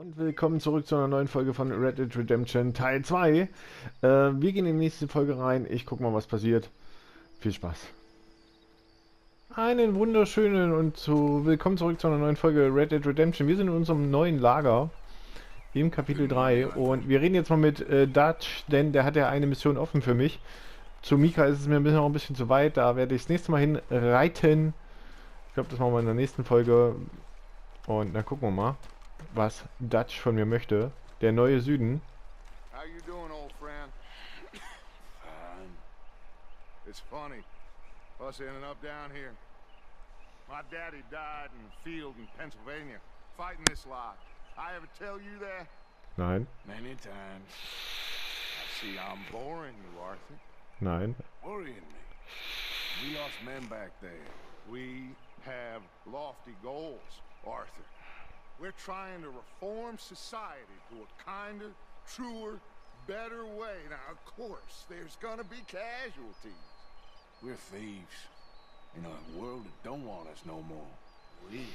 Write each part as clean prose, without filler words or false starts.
Und willkommen zurück zu einer neuen Folge von Red Dead Redemption Teil 2. Wir gehen in die nächste Folge rein. Ich gucke mal, was passiert. Viel Spaß. Einen wunderschönen und willkommen zurück zu einer neuen Folge Red Dead Redemption. Wir sind in unserem neuen Lager im Kapitel 3 und wir reden jetzt mal mit Dutch, denn der hat ja eine Mission offen für mich. Zu Mika ist es mir noch ein bisschen zu weit, da werde ich das nächste Mal hin reiten. Ich glaube, das machen wir in der nächsten Folge. Und dann gucken wir mal, was Dutch von mir möchte. Der neue Süden. How you doing, old friend? Fine. It's funny, us ending up down here. My daddy died in the field in Pennsylvania, fighting this lot. I ever tell you that? Nein. Many times. I see I'm boring you, Arthur. Nein. Worrying me. We lost men back there. We have lofty goals, Arthur. We're trying to reform society to a kinder, truer, better way. Now, of course, there's gonna be casualties. We're thieves in a world that don't want us no more. We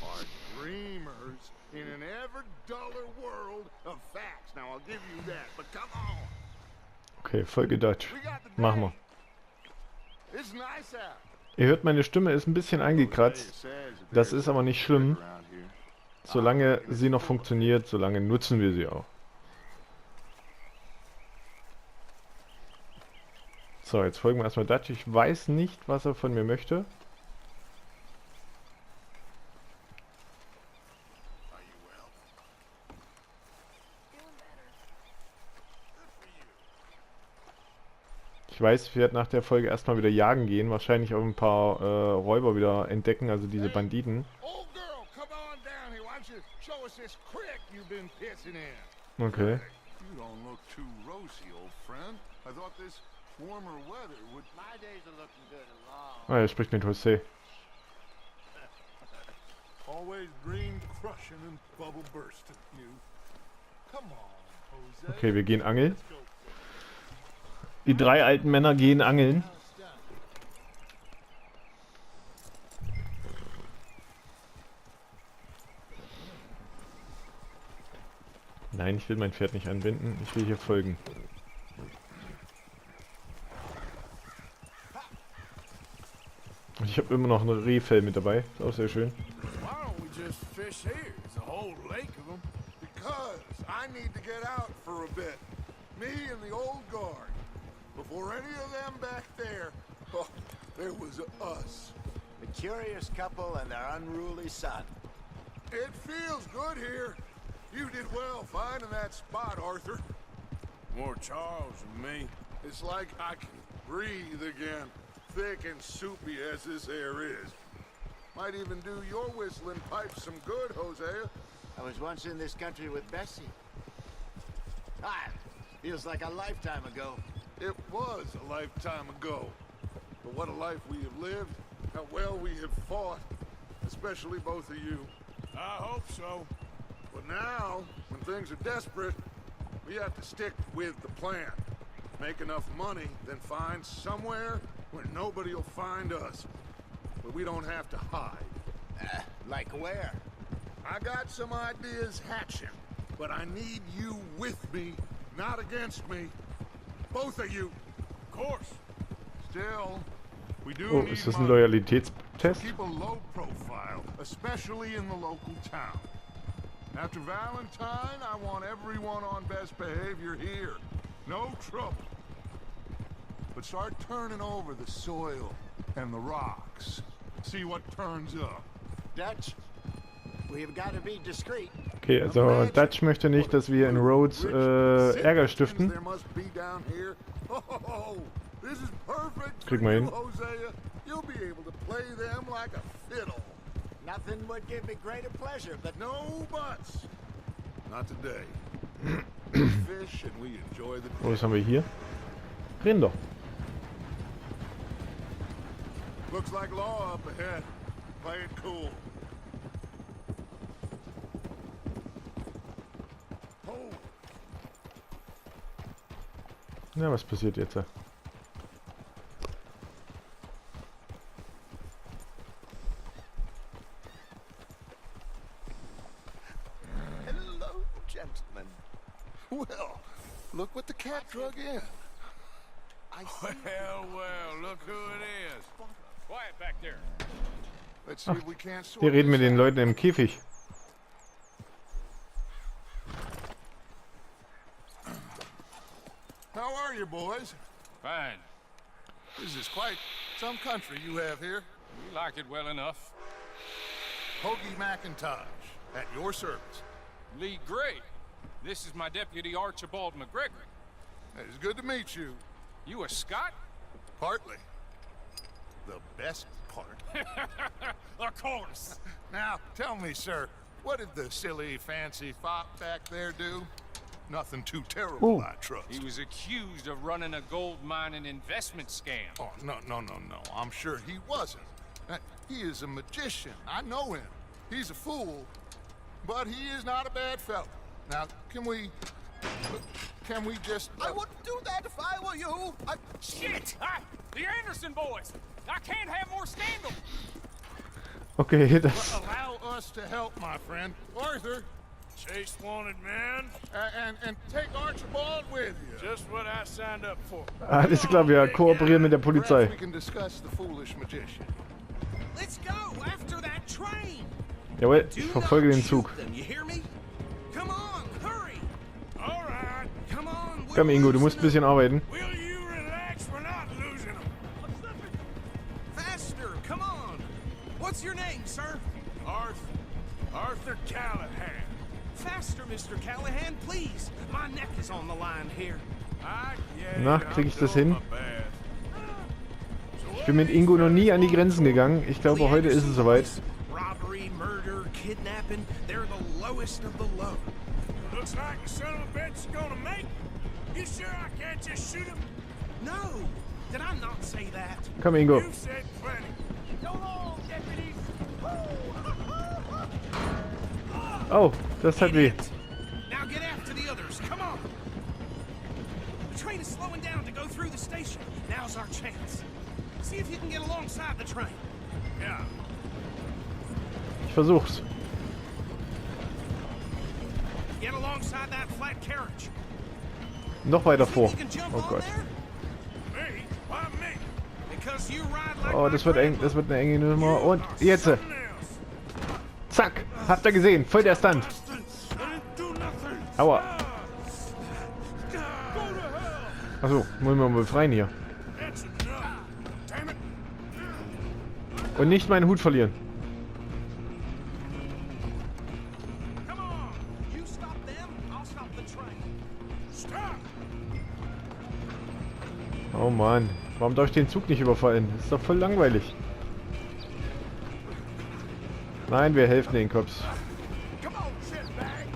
are dreamers in an ever duller world of facts. Now, I'll give you that, but come on. Okay, Folge Dutch. Machen wir. It's nice out. Ihr hört, meine Stimme ist ein bisschen eingekratzt. Das ist aber nicht schlimm. Solange sie noch funktioniert, solange nutzen wir sie auch. So, jetzt folgen wir erstmal Dutch. Ich weiß nicht, was er von mir möchte. Ich weiß, ich werde nach der Folge erstmal wieder jagen gehen. Wahrscheinlich auch ein paar Räuber wieder entdecken, also diese Banditen. Okay. Ah, er spricht mit Jose. Okay, wir gehen angeln. Die drei alten Männer gehen angeln. Nein, ich will mein Pferd nicht anbinden. Ich will hier folgen. Und ich habe immer noch ein Rehfell mit dabei. Ist auch sehr schön. Before any of them back there, oh, there was us. A curious couple and their unruly son. It feels good here. You did well finding that spot, Arthur. More Charles than me. It's like I can breathe again, thick and soupy as this air is. Might even do your whistling pipes some good, Hosea. I was once in this country with Bessie. Ah, feels like a lifetime ago. It was a lifetime ago. But what a life we have lived, how well we have fought, especially both of you. I hope so. But now, when things are desperate, we have to stick with the plan. Make enough money, then find somewhere where nobody will find us. Where we don't have to hide. Like where? I got some ideas hatching, but I need you with me, not against me. Both of you. Of course. Still, we do Oh, ist das ein Loyalitätstest? keep a low profile, especially in the local town. After Valentine, I want everyone on best behavior here. No trouble. But start turning over the soil and the rocks. See what turns up. Dutch, we've got to be discreet. Okay, also Dutch möchte nicht, dass wir in Rhodes Ärger stiften. Kriegen wir hin. Nothing would give me greater pleasure, but No buts. Not today. We fish and we enjoy the Oh, was haben wir hier? Rinder. Looks like law up ahead. Play it cool. Ja, was passiert jetzt? Well, look what the cat drug in. I see. Well, look who it is. Quiet back there. Let's see if we can't sort Wir reden mit this den out. Leuten im Käfig. How are you, boys? Fine. This is quite some country you have here. We like it well enough. Hoagie McIntosh, at your service. Lee Gray. This is my deputy Archibald McGregor. It's good to meet you. You a Scot? Partly. The best part. Of course. Now, tell me, sir, what did the silly, fancy fop back there do? Nothing too terrible, Ooh. I trust. He was accused of running a gold mining investment scam. Oh, no. I'm sure he wasn't. He is a magician. I know him. He's a fool, but he is not a bad fellow. Now, can we just... I wouldn't do that if I were you. Shit! The Anderson boys! I can't have more scandal! Okay, das... Allow us to help, my friend. Arthur, Chase wanted man. and take Archibald with you. Just what I signed up for. Alles klar, wir kooperieren mit der Polizei. Perhaps we can discuss the foolish magician. Let's go after that train. Jawohl, ich verfolge den Zug. You hear me? Come on, hurry. All right. Come on. Komm Ingo, du musst ein bisschen arbeiten. Will you relax? We're not losing them. Faster. Come on. What's your name, sir? Arthur Callahan. Faster, Mr. Callahan, please. My neck is on the line here. Na, krieg ich das hin? Ich bin mit Ingo noch nie an die Grenzen gegangen. Ich glaube, heute ist es soweit. Robbery, murder, kidnapping, they're the lowest of the low. Looks like the son of a bitch is gonna make. You sure I can't just shoot him? No, did I not say that? Komm Ingo. You said plenty. So long, deputies. Oh, das hat weh. Now get after the others. Come on. The train is slowing down to go through the station. Now's our chance. See if you can get alongside the train. Yeah. Ich versuch's. Get alongside that flat carriage. Noch weiter vor. You can jump Oh on Gott. there? Me? Why me? Because you ride like Oh, my das wird eng, das wird eine enge Nummer. Und jetzt. Something else. Zack. Habt ihr gesehen? Voll der Stunt. I didn't do nothing. Aua. Go to hell. Achso, wollen wir mal befreien hier. That's enough. Damn it. Und nicht meinen Hut verlieren. Come on. You stop them, I'll stop the train. Stop. Oh Mann. Warum darf ich den Zug nicht überfallen? Das ist doch voll langweilig. Nein, wir helfen den Cops. Come on, shitbag.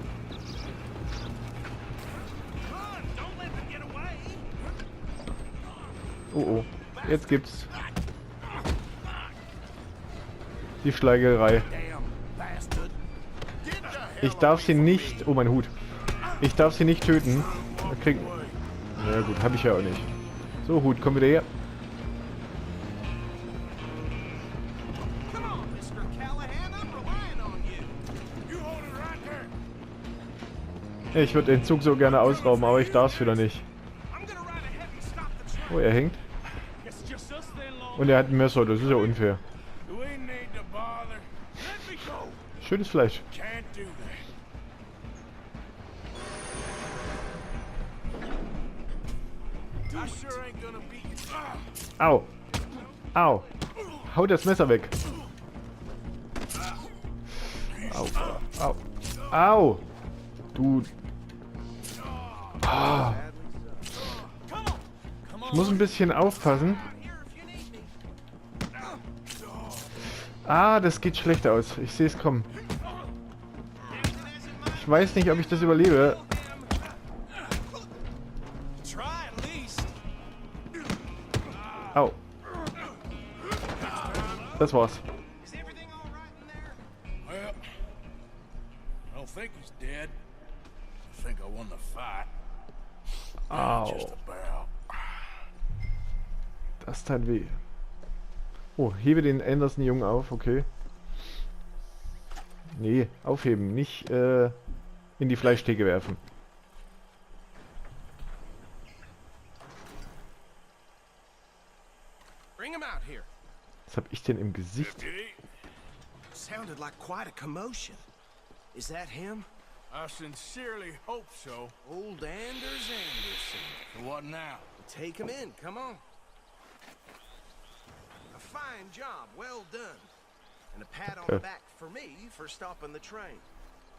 Run, don't let them get away. Oh oh. Jetzt gibt's die Schlägerei. Damn bastard. Ich darf sie nicht... Oh, mein Hut. Ich darf sie nicht töten. Ja gut, habe ich ja auch nicht. So, Hut, komm wieder her. Come on, Mr. Callahan, I'm relying on you. You hold it right there. Ich würde den Zug so gerne ausrauben, aber ich darf es wieder nicht. I'm gonna ride ahead and stop the train. Oh, er hängt. It's just us then, long. Und er hat ein Messer, das ist ja unfair. We need to bother. Let me go. Schönes Fleisch. Can't do that. I sure ain't gonna beat you. Au. Au. Hau das Messer weg. Au. Au. Au. Du. Ah. Ich muss ein bisschen aufpassen. Ah, das geht schlecht aus. Ich sehe es kommen. Ich weiß nicht, ob ich das überlebe. Try at least. Au. Das war's. Is everything all right in there? Well, I don't think he's dead. I think I won the fight. Just Au. about. Das tat weh. Oh, hebe den Anderson-Jungen auf, okay. Nee, aufheben, nicht in die Fleischtheke werfen. out here. Was hab ich denn im Gesicht? Deputy, Sounded like quite a commotion. Is that him? I sincerely hope so. Old Anders Anderson. What now? Take him in, come on. A fine job, well done. And a pat on the back for me for stopping the train.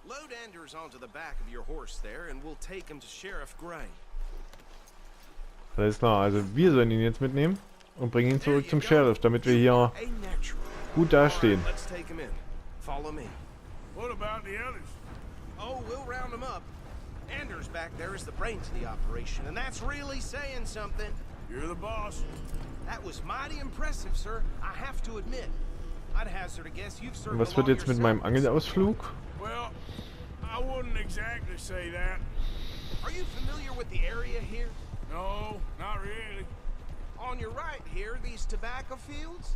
Load Anders onto the back of your horse there and we'll take him to Sheriff Gray. Alles klar, also wir sollen ihn jetzt mitnehmen und bringen ihn zurück zum Sheriff, damit wir hier gut dastehen. Let's take him in. Follow me. What about the others? Oh, we'll round them up. Anders back there is the brains of the operation, and that's really saying something. You're the boss. That was mighty impressive, sir. I have to admit. I'd hazard a guess you've served Was wird jetzt mit meinem Angelausflug? Well, I wouldn't exactly say that. Are you familiar with the area here? No, not really. On your right here, these tobacco fields?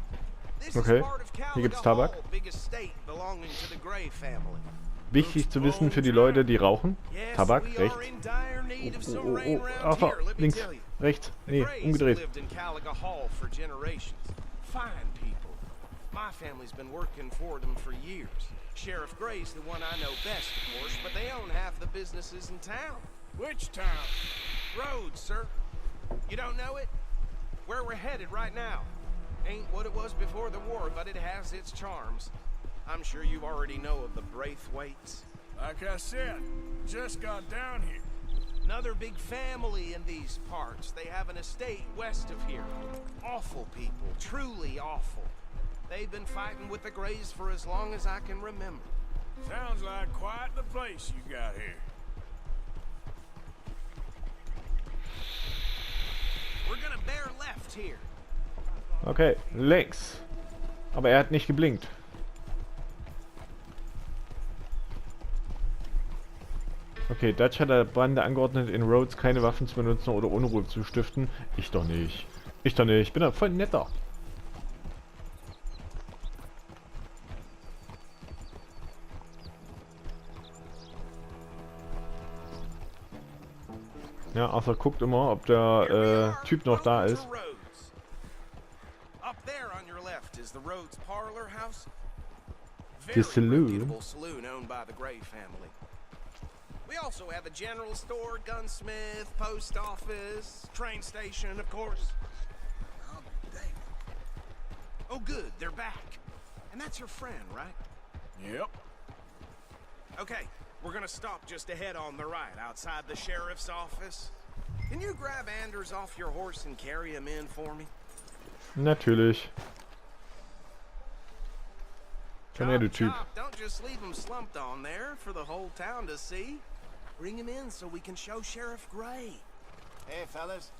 This Okay, is part of hier gibt's Caliga Tabak. Hall, big estate belonging to the Gray family. Wichtig zu wissen für die Leute, die rauchen. Yes, Tabak, we rechts. are in dire need of Oh, some oh, rain oh, round Alpha, here, let me links, tell you. rechts, The nee, Grays umgedreht. lived in Caliga Hall for generations. Fine people. My family's been working for them for years. Sheriff Gray's the one I know best, of course, but they own half the businesses in town. Which town? Rhodes, sir. You don't know it? Where we're headed right now. Ain't what it was before the war, but it has its charms. I'm sure you already know of the Braithwaites. Like I said, just got down here. Another big family in these parts. They have an estate west of here. Awful people, truly awful. They've been fighting with the Grays for as long as I can remember. Sounds like quite the place you got here. We're gonna bear left here. Okay, links. Aber er hat nicht geblinkt. Okay, Dutch hat der Bande angeordnet, in Rhodes keine Waffen zu benutzen oder Unruhe zu stiften. Ich doch nicht. Ich doch nicht. Ich bin da voll netter. Ja, Arthur guckt immer, ob der Typ noch da ist. Up there on your left is the Rhodes Parlor House. The saloon? reputable saloon owned by the Gray family. We also have a general store, gunsmith, post office, train station, of course. Oh, dang. Oh, good, they're back. And that's your friend, right? Yep. Okay, we're gonna stop just ahead on the right, outside the sheriff's office. Can you grab Anders off your horse and carry him in for me? Natürlich. Komm her, du Typ. Chop, don't just leave him slumped on there for the whole town to see. Bring him in so we can show Sheriff Gray. Hey, fellas.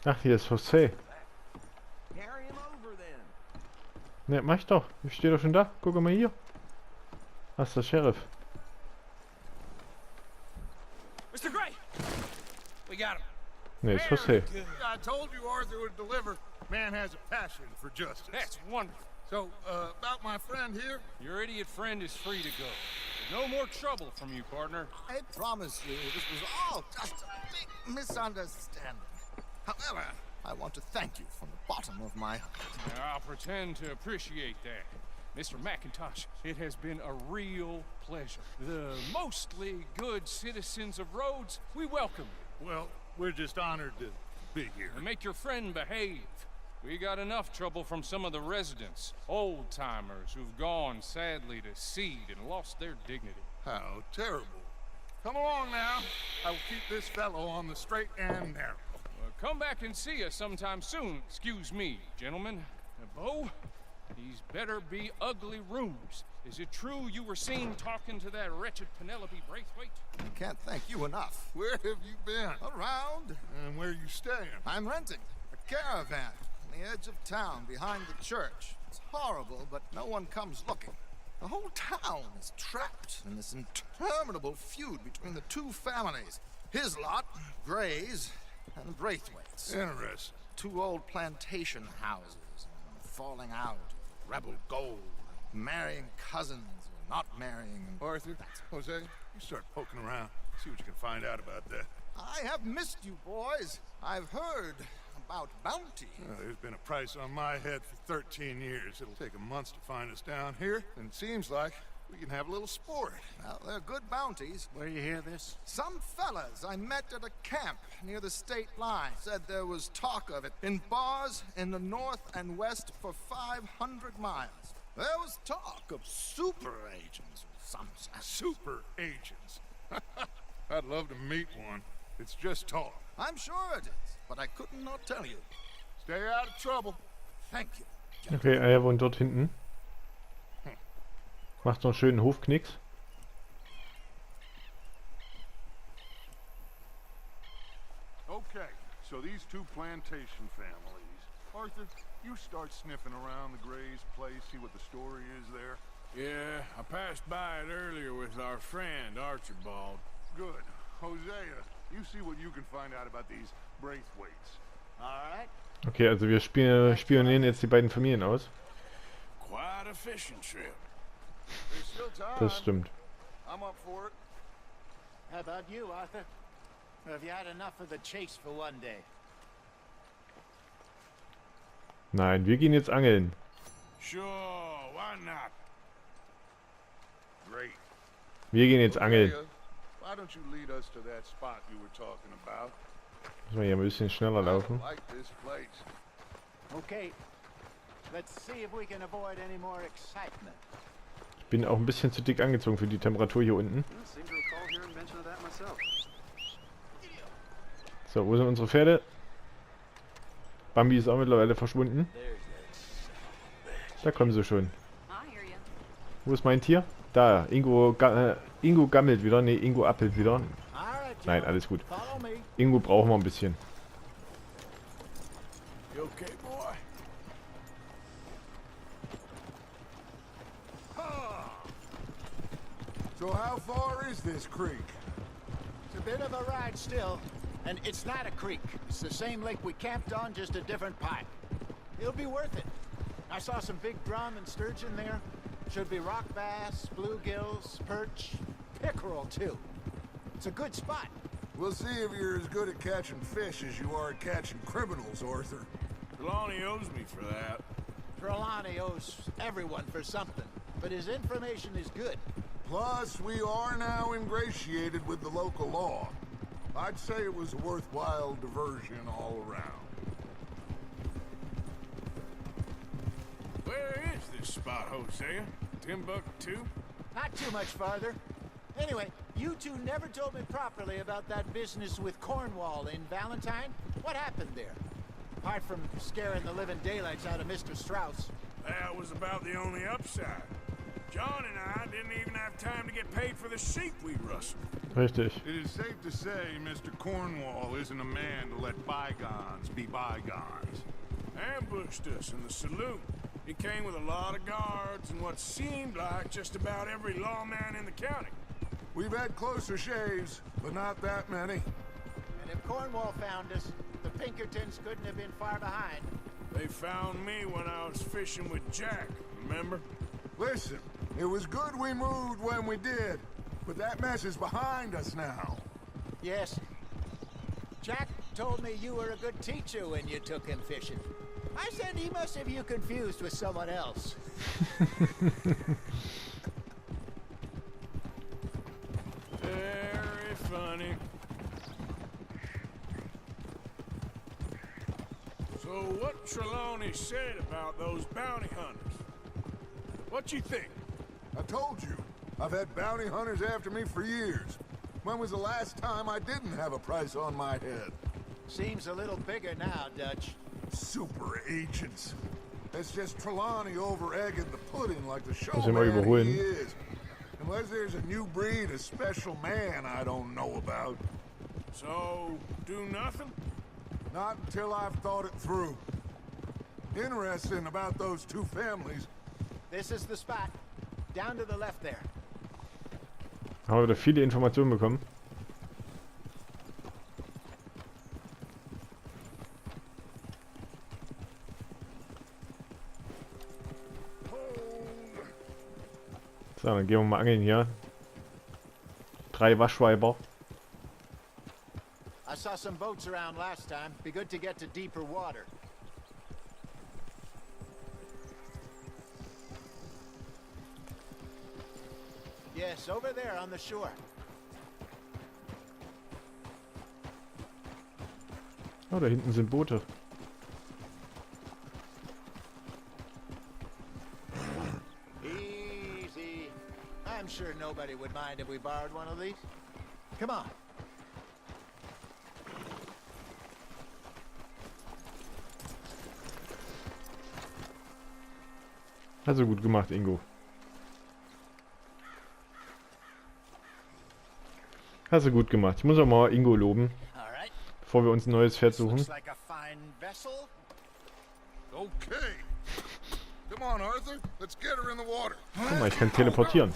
Ach, hier ist Jose. Carry him over then. Ne, mach ich doch. Ich stehe doch schon da. Guck mal hier. Das ist der Sheriff. Mr. Gray! We got him. Ne, ist Jose. I told you Arthur would deliver. Man has a passion for justice. That's wonderful. So, about my friend here, Your idiot friend is free to go. No more trouble from you, partner. I promise you, this was all just a big misunderstanding. However, I want to thank you from the bottom of my heart. Now, I'll pretend to appreciate that. Mr. McIntosh, it has been a real pleasure. The mostly good citizens of Rhodes, we welcome you. well, we're just honored to be here. And make your friend behave. We got enough trouble from some of the residents, old-timers who've gone, sadly, to seed and lost their dignity. How terrible. Come along now. I will keep this fellow on the straight and narrow. Well, come back and see us sometime soon. Excuse me, gentlemen. Bo, these better be ugly rumors. Is it true you were seen talking to that wretched Penelope Braithwaite? I can't thank you enough. Where have you been? Around, And where are you staying? I'm renting a caravan on the edge of town behind the church. It's horrible, but no one comes looking. The whole town is trapped in this interminable feud between the two families. His lot, Gray's, and Braithwaite's. Interesting. Two old plantation houses, falling out, rebel gold, marrying cousins, or not marrying. Arthur, Jose, you start poking around. See what you can find out about that. I have missed you, boys. I've heard about bounty. There's been a price on my head for 13 years. It'll take 'em months to find us down here, and it seems like we can have a little sport. Well, they're good bounties. Where you hear this? Some fellas I met at a camp near the state line said there was talk of it in bars in the north and west for 500 miles. There was talk of super agents or some such. Super agents. I'd love to meet one. It's just talk. I'm sure it is, but I couldn't not tell you. Stay out of trouble. Thank you. Okay, Eier wohnt dort hinten. Macht noch einen schönen Hofknicks. Okay, so these two plantation families. Arthur, you start sniffing around the Gray's place, see what the story is there. Yeah, I passed by it earlier with our friend, Archibald. Good. Hosea, you see what you can find out about these Braithwaites. All right. Okay, also wir spionieren jetzt die beiden Familien aus. Quite a fishing trip. There's still time. Das stimmt. I'm up for it. How about you, Arthur? Or have you had enough of the chase for one day? Nein, wir gehen jetzt angeln. Sure, why not? Great. Wir gehen jetzt angeln. Hosea, why don't you lead us to that spot you were talking about? Müssen wir hier ein bisschen schneller laufen. I like this place. Okay. Let's see if we can avoid any more excitement. Ich bin auch ein bisschen zu dick angezogen für die Temperatur hier unten. So, wo sind unsere Pferde? Bambi ist auch mittlerweile verschwunden. Da kommen sie schon. Wo ist mein Tier? Da, Ingo gammelt wieder. Ne, Ingo appelt wieder. Nein, alles gut. Ingo brauchen wir ein bisschen. You okay, boy? So how far is this creek? It's a bit of a ride still, and it's not a creek. It's the same lake we camped on, just a different pipe. It'll be worth it. I saw some big drum and sturgeon there. Should be rock bass, bluegills, perch, pickerel too. It's a good spot. We'll see if you're as good at catching fish as you are at catching criminals, Arthur. Trelawney owes me for that. Trelawney owes everyone for something, but his information is good. Plus, we are now ingratiated with the local law. I'd say it was a worthwhile diversion all around. Where is this spot, Hosea? Timbuktu? Not too much farther. Anyway, you two never told me properly about that business with Cornwall in Valentine. What happened there? Apart from scaring the living daylights out of Mr. Strauss. That was about the only upside. John and I didn't even have time to get paid for the sheep we rustled. Richtig. It is safe to say Mr. Cornwall isn't a man to let bygones be bygones. Ambushed us in the saloon. He came with a lot of guards and what seemed like just about every lawman in the county. We've had closer shaves, but not that many. And if Cornwall found us, the Pinkertons couldn't have been far behind. They found me when I was fishing with Jack, remember? Listen, it was good we moved when we did, but that mess is behind us now. Yes. Jack told me you were a good teacher when you took him fishing. I said he must have you confused with someone else. Very funny. So what Trelawney said about those bounty hunters? What you think? I told you, I've had bounty hunters after me for years. When was the last time I didn't have a price on my head? Seems a little bigger now, Dutch. Super agents. It's just Trelawney over-egging the pudding like the Muss ich mal showman überholen. he is. Unless there's a new breed of special man I don't know about. So, do nothing? Not until I've thought it through. Interesting about those two families. This is the spot. Down to the left there. Haben wir da viele Informationen bekommen. So, dann gehen wir mal angeln hier. 3 Waschweiber. I saw some boats around last time. Be good to get to deeper water. Yes, over there on the shore. Oh, da hinten sind Boote. Easy. I'm sure nobody would mind if we borrowed one of these. Come on. Also gut gemacht, Ingo. Hast du gut gemacht. Ich muss auch mal Ingo loben, All right. bevor wir uns ein neues Pferd suchen. Looks like a fine vessel. Okay. Come on, Arthur. Let's get her in the water. Guck mal, ich kann teleportieren.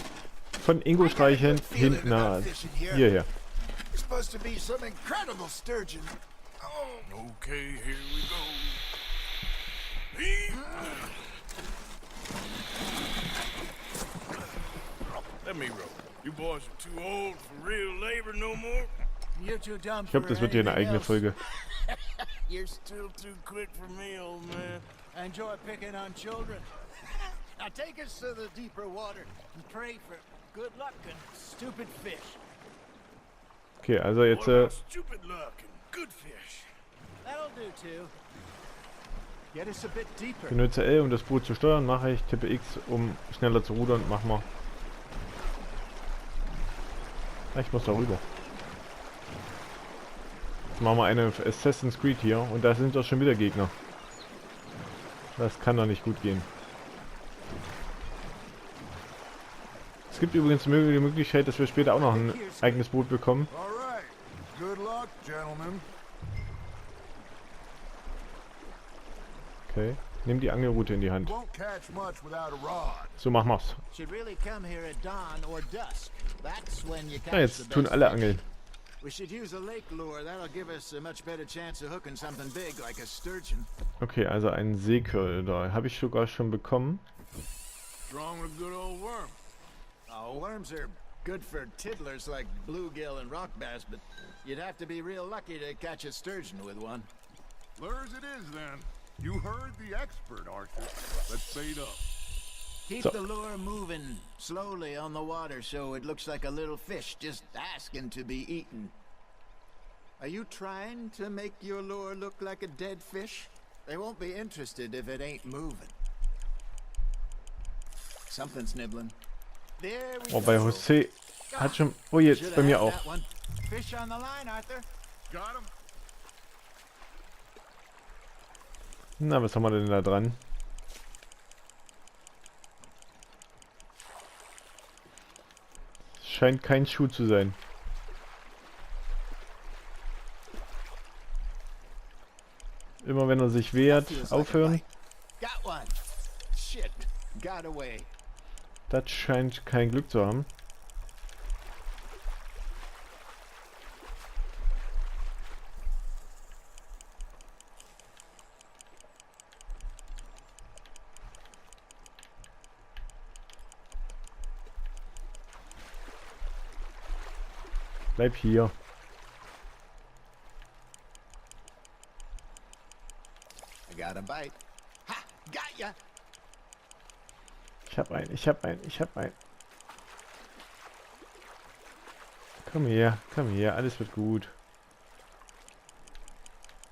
Von Ingo streicheln hinten nach hierher. It's supposed to be some incredible sturgeon. Oh, Okay, here we go. Let me row. You boys are too old for real labor no more. you're too dumb Ich glaube, das wird hier eine eigene Folge. You're still too quick for me, old man. I enjoy picking on children. Now take us to the deeper water and pray for good luck and stupid fish. Okay, also jetzt What about stupid luck and good fish? That'll do too. Get us a bit deeper. benutze L, um das Boot zu steuern, mache ich, tippe X, um schneller zu rudern, mach mal. Ah, ich muss da rüber. Jetzt machen wir eine Assassin's Creed hier und da sind doch schon wieder Gegner. Das kann doch nicht gut gehen. Es gibt übrigens die Möglichkeit, dass wir später auch noch ein eigenes Boot bekommen. All right. Good luck, gentlemen. Okay, nimm die Angelrute in die Hand. Won't catch much without a rod. So machen wir's. Should really come here at dawn or dusk. That's when you catch Na, the jetzt tun best alle fish. angeln. We should use a lake lure. That'll give us a much better chance of hooking something big like a sturgeon. Okay, also einen Seeköder. Habe ich sogar schon bekommen. Strong with a good old worm. Oh, worms are good for tiddlers like bluegill and rock bass, but you'd have to be real lucky to catch a sturgeon with one. Lures it is, then. You heard the expert, Arthur. Let's bait up. Keep So- the lure moving slowly on the water so it looks like a little fish just asking to be eaten. Are you trying to make your lure look like a dead fish? They won't be interested if it ain't moving. Something's nibbling. There we Oh, bei go. Jose hat schon... Oh, jetzt Should bei have mir had auch. that one. Fish on the line, Arthur. Got him? Na, was haben wir denn da dran? Scheint kein Schuh zu sein. Immer wenn er sich wehrt, Feels like a aufhören. bite. Got one. Shit. Got away. Das scheint kein Glück zu haben. Bleib hier. I got a bite. Ha! Got ya! Ich hab einen, ich hab einen, ich hab einen. Komm her, alles wird gut.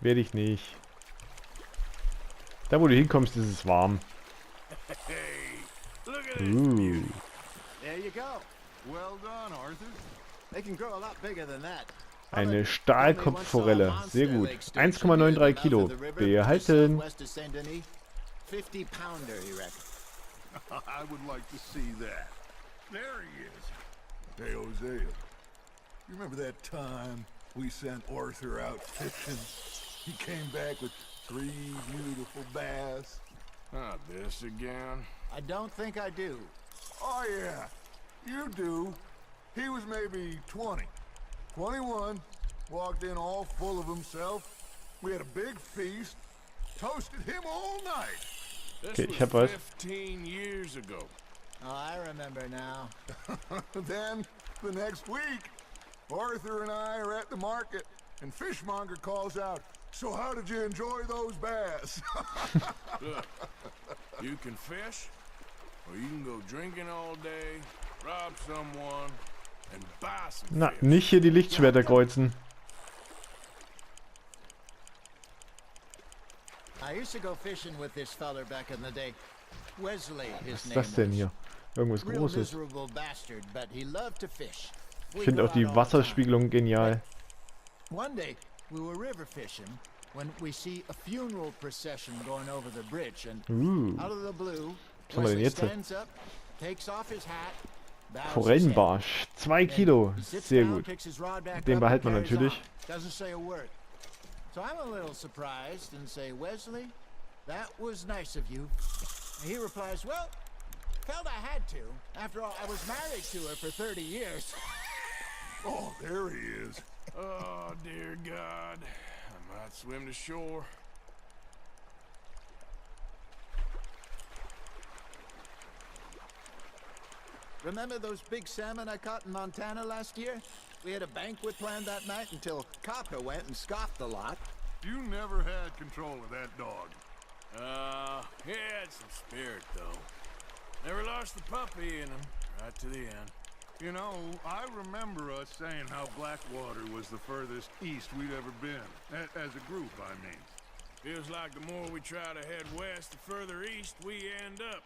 Werde ich nicht. Da wo du hinkommst, ist es warm. Hey, look at this. There you go. Well done, Arthur. They can grow a lot bigger than that. Eine Stahlkopfforelle. Sehr gut. 1,93 Kilo. Behalten. 50 pounder, you reckon? I would like to see that. There he is. Hey, Hosea. You remember that time we sent Arthur out fishing? He came back with 3 beautiful bass. Not this again. I don't think I do. Oh, yeah. You do. He was maybe 20. 21. Walked in all full of himself. We had a big feast. Toasted him all night. This Okay, ich was hab was. 15 years ago. Oh, I remember now. Then, the next week, Arthur and I are at the market. and Fishmonger calls out, "So how did you enjoy those bass?" Look, you can fish, or you can go drinking all day, rob someone, and buy some Na, fish. nicht hier die Lichtschwerter kreuzen. I used to go fishing with this feller back in the day. Wesley, his Was ist name das denn was. hier? Irgendwas Real Großes. miserable bastard, but he loved to fish. Ich We'd finde go auch die out all the time. Wasserspiegelung genial. One day, we were river fishing when we see a funeral procession going over the bridge, and out of the blue, Was haben wir denn Wesley jetzt? stands up, takes off his hat, bows his head, Forellenbarsch. 2 Kilo. he sits Sehr down, gut. picks his rod back Den up, behalten wir and carries natürlich. on. Doesn't say a word. So I'm a little surprised and say, "Wesley, that was nice of you." And he replies, "Well, felt I had to. After all, I was married to her for 30 years. Oh, there he is. Oh, dear God. I might swim to shore. Remember those big salmon I caught in Montana last year? We had a banquet planned that night until Copper went and scoffed a lot. You never had control of that dog. He had some spirit, though. Never lost the puppy in him, right to the end. You know, I remember us saying how Blackwater was the furthest east we'd ever been. As a group, I mean. Feels like the more we try to head west, the further east we end up.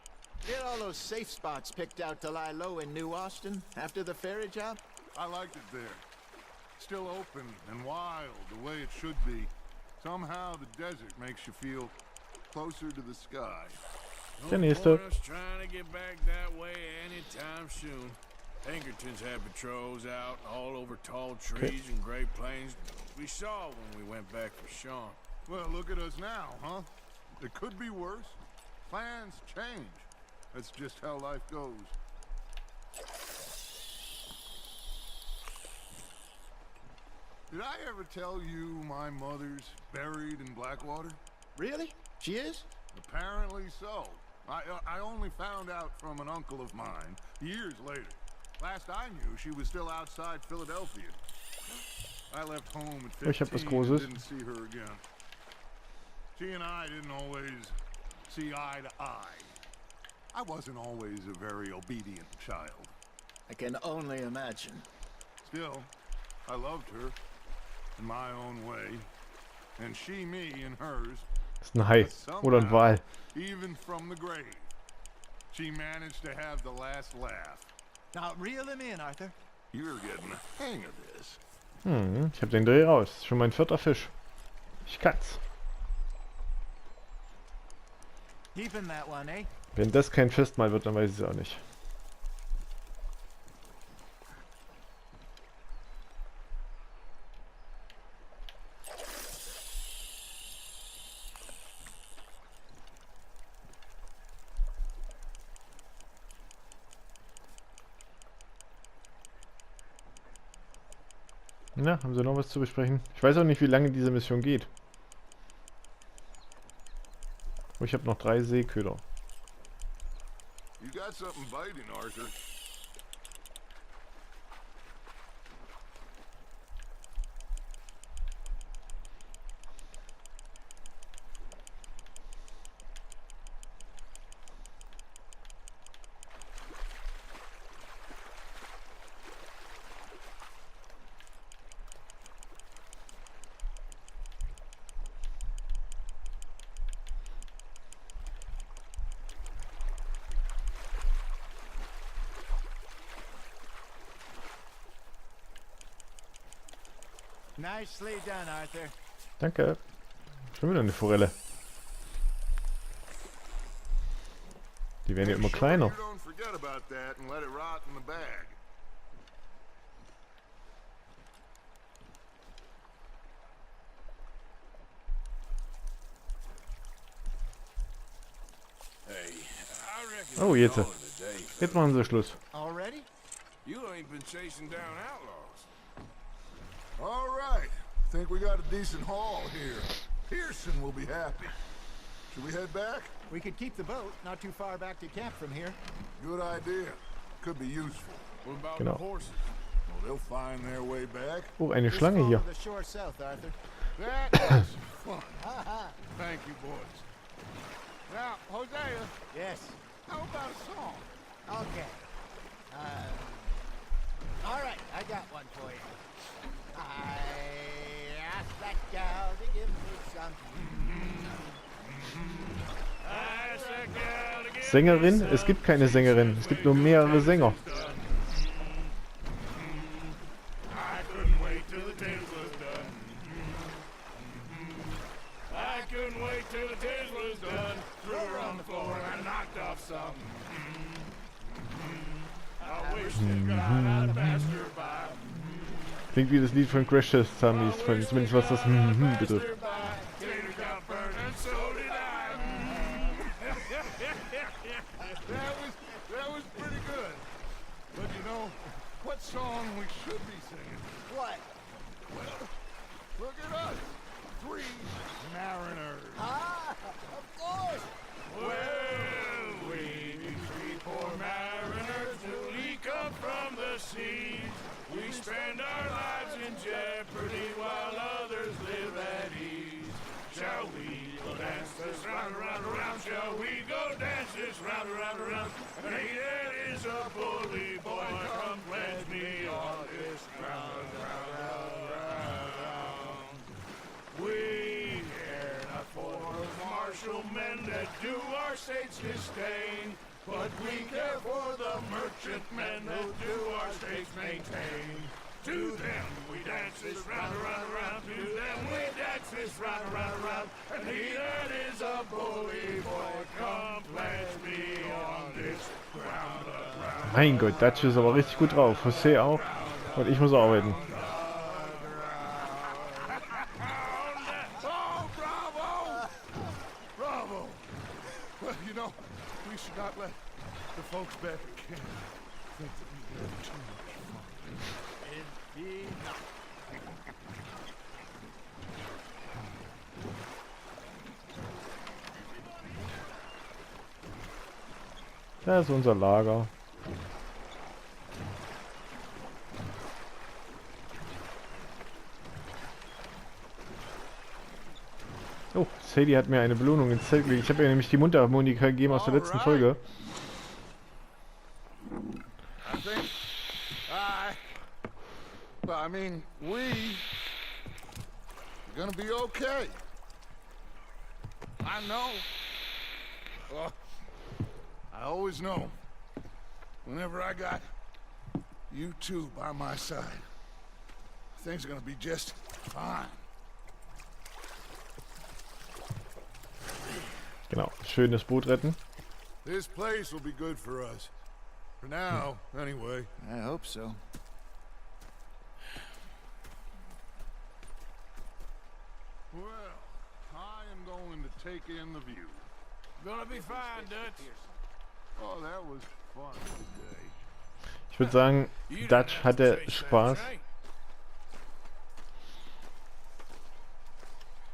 Get all those safe spots picked out to lie low in New Austin after the ferry job? I liked it there. Still open and wild, the way it should be. Somehow the desert makes you feel closer to the sky. Der No nächste. point us trying to get back that way anytime soon. Pinkertons had patrols out all over tall trees and Great Plains. We saw when we went back for Sean. Well, look at us now, huh? It could be worse. Plans change. That's just how life goes. Did I ever tell you my mother's buried in Blackwater? Really? She is? Apparently so. I only found out from an uncle of mine years later. Last I knew, she was still outside Philadelphia. I left home at Ich hab was 15 and Großes. didn't see her again. She and I didn't always see eye to eye. I wasn't always a very obedient child. I can only imagine. Still, I loved her in my own way, and she me in hers. Das ist ein Hai oder ein Wal. Even from the grave, she managed to have the last laugh. Now reel him in, Arthur. You're getting the hang of this. Ich hab den Dreh raus. Schon mein 4. Fisch. Ich kann's. Keeping that one, eh? Wenn das kein Festmahl wird, dann weiß ich es auch nicht. Na, haben Sie noch was zu besprechen? Ich weiß auch nicht, wie lange diese Mission geht. Oh, ich habe noch 3 Seeköder. You got something biting, Arthur. Nicely done, Arthur. Danke. Schon wieder eine Forelle. Die werden ja immer Make sure kleiner. You don't forget about that and let it rot in the bag. Hey, I reckon Oh, we jetzt. call it a day, Jetzt fellas. machen sie Schluss. Already? You ain't been chasing down outlaws. All right. Think we got a decent haul here. Pearson will be happy. Should we head back? We could keep the boat not too far back to camp from here. Good idea. Could be useful. What about Genau. the horses? they'll find their way back. Oh, eine Just Schlange hier. follow the shore south, Arthur. That was fun. Thank you, boys. Now, Hosea, Yes. how about a song? Okay. All right, I got one for you. I asked that gal to give me some. Sängerin? Es gibt keine Sängerin. Es gibt nur mehrere Sänger. I couldn't wait till the tales was done. I couldn't wait till the tales was done. Threw her on the floor and I knocked off some. I wish to God I'd passed her by. Klingt wie das Lied von Crash Test Dummies, zumindest was das betrifft. Tater got burned and so did I. That was pretty good. But you know, what song we should be singing? What? Well, look at us. 3 mariners. Of course. Well, we be 3 poor mariners newly come from the seas. We spend our lives in jeopardy while others live at ease. Shall we go dance this round, around, around? Shall we go dance this round, around, around? And he that is a bully boy, come pledge me on this round, round, round, round. We care not for the martial men that do our state's disdain, but we care for the merchant men that do our states maintain. To them we dance this round, around, around. To them we dance this round, around, around. And he that is a bully boy, come pledge me on this ground, around. Mein Gott, Dutch ist aber richtig gut drauf. José auch. Und ich muss arbeiten. Oh, bravo! Bravo! Well, you know, we should not let the folks back at camp think that we had too much fun. Indeed not. Das ist unser Lager. Oh, Sadie hat mir eine Belohnung ins Zelt gelegt. Ich habe ihr nämlich die Mundharmonika gegeben aus der letzten Folge. I think I mean, we're gonna be okay. I know. Oh, I always know. Whenever I got you two by my side, things are gonna be just fine. Genau, schönes Boot retten. This place will be good for us. For now, anyway. I hope so. Well, I am going to take in the view. Gonna be fine, Dutch. Oh, that was fun today. Ich würde sagen, Dutch hatte Spaß.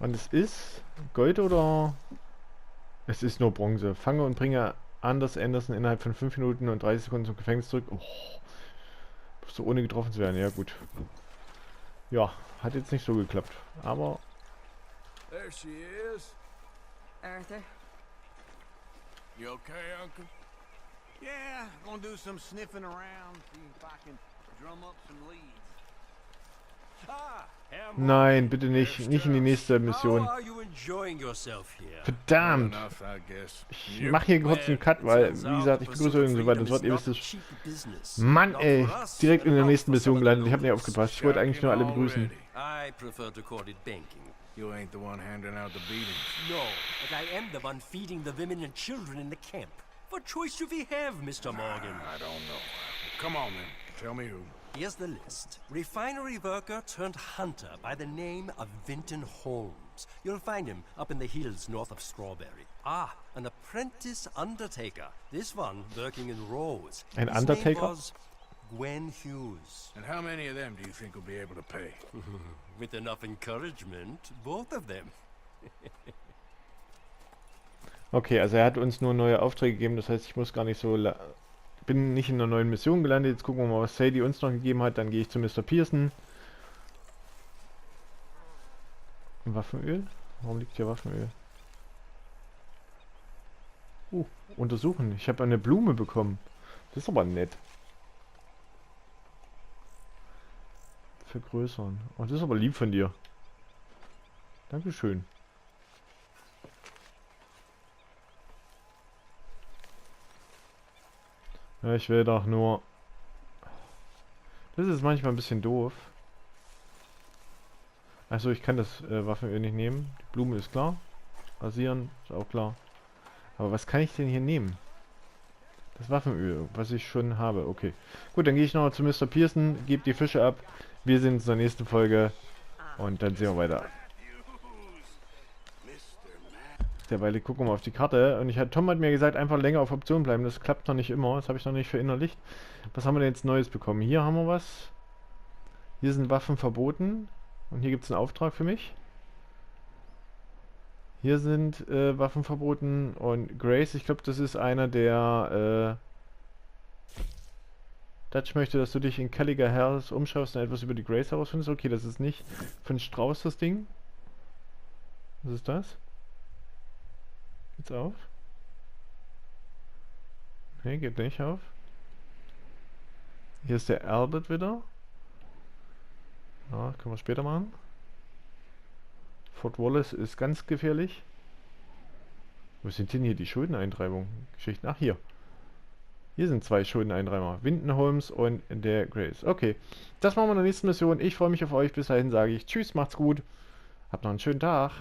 Und es ist Gold oder? Es ist nur Bronze. Fange und bringe Anderson innerhalb von 5 Minuten und 30 Sekunden zum Gefängnis zurück. Oh, so ohne getroffen zu werden. Ja gut. Ja, hat jetzt nicht so geklappt. Aber There she is. Arthur? You okay, Uncle? Yeah, gonna do some sniffing around, see if I can drum up some leads. nein, bitte nicht. Nicht in die nächste Mission. How are you enjoying yourself here? Verdammt. Enough, I guess. Ich mache hier kurz einen Cut, weil, wie gesagt, ich begrüße und so weiter und so fort. Ihr wisst es. Mann, ey. Direkt in der nächsten Mission gelandet. Ich habe nicht aufgepasst. Ich wollte eigentlich nur alle begrüßen. I prefer to call it banking. You ain't the one handing out the beatings. No, but I am the one feeding the women and children in the camp. What choice do we have, Mr. Morgan? I don't know. Come on, then. Tell me who. Here's the list. Refinery worker turned hunter by the name of Vinton Holmes. You'll find him up in the hills north of Strawberry. Ah, an apprentice undertaker. This one working in rows. Ein His Undertaker? name was Gwen Hughes. And how many of them do you think will be able to pay? With enough encouragement, both of them. Okay, also er hat uns nur neue Aufträge gegeben. Das heißt, ich muss gar nicht so bin nicht in einer neuen Mission gelandet. Jetzt gucken wir mal, was Sadie uns noch gegeben hat. Dann gehe ich zu Mr. Pearson. Waffenöl? Warum liegt hier Waffenöl? Untersuchen. Ich habe eine Blume bekommen. Das ist aber nett. Vergrößern. Oh, das ist aber lieb von dir. Dankeschön. Ja, ich will doch nur... Das ist manchmal ein bisschen doof. Also ich kann das Waffenöl nicht nehmen. Die Blume ist klar. Rasieren ist auch klar. Aber was kann ich denn hier nehmen? Das Waffenöl, was ich schon habe. Okay. Gut, dann gehe ich noch zu Mr. Pearson, gebe die Fische ab. Wir sehen uns in der nächsten Folge. Und dann sehen wir weiter. Derweil gucken wir mal auf die Karte. Und Tom hat mir gesagt, einfach länger auf Option bleiben. Das klappt noch nicht immer. Das habe ich noch nicht verinnerlicht. Was haben wir denn jetzt Neues bekommen? Hier haben wir was. Hier sind Waffen verboten. Und hier gibt es einen Auftrag für mich. Hier sind Waffen verboten. Und Grace, ich glaube, das ist einer der... Dutch möchte, dass du dich in Caliger House umschaust und etwas über die Grace herausfindest. Okay, das ist nicht von Strauß das Ding. Was ist das? Geht's auf? Nee, geht nicht auf. Hier ist der Albert wieder. Ja, können wir später machen. Fort Wallace ist ganz gefährlich. Wo sind denn hier die Schuldeneintreibung? Geschichten. Ach, hier. Hier sind 2 Schuldeneintreiber. Winton Holmes und der Grace. Okay, das machen wir in der nächsten Mission. Ich freue mich auf euch. Bis dahin sage ich Tschüss, macht's gut. Habt noch einen schönen Tag.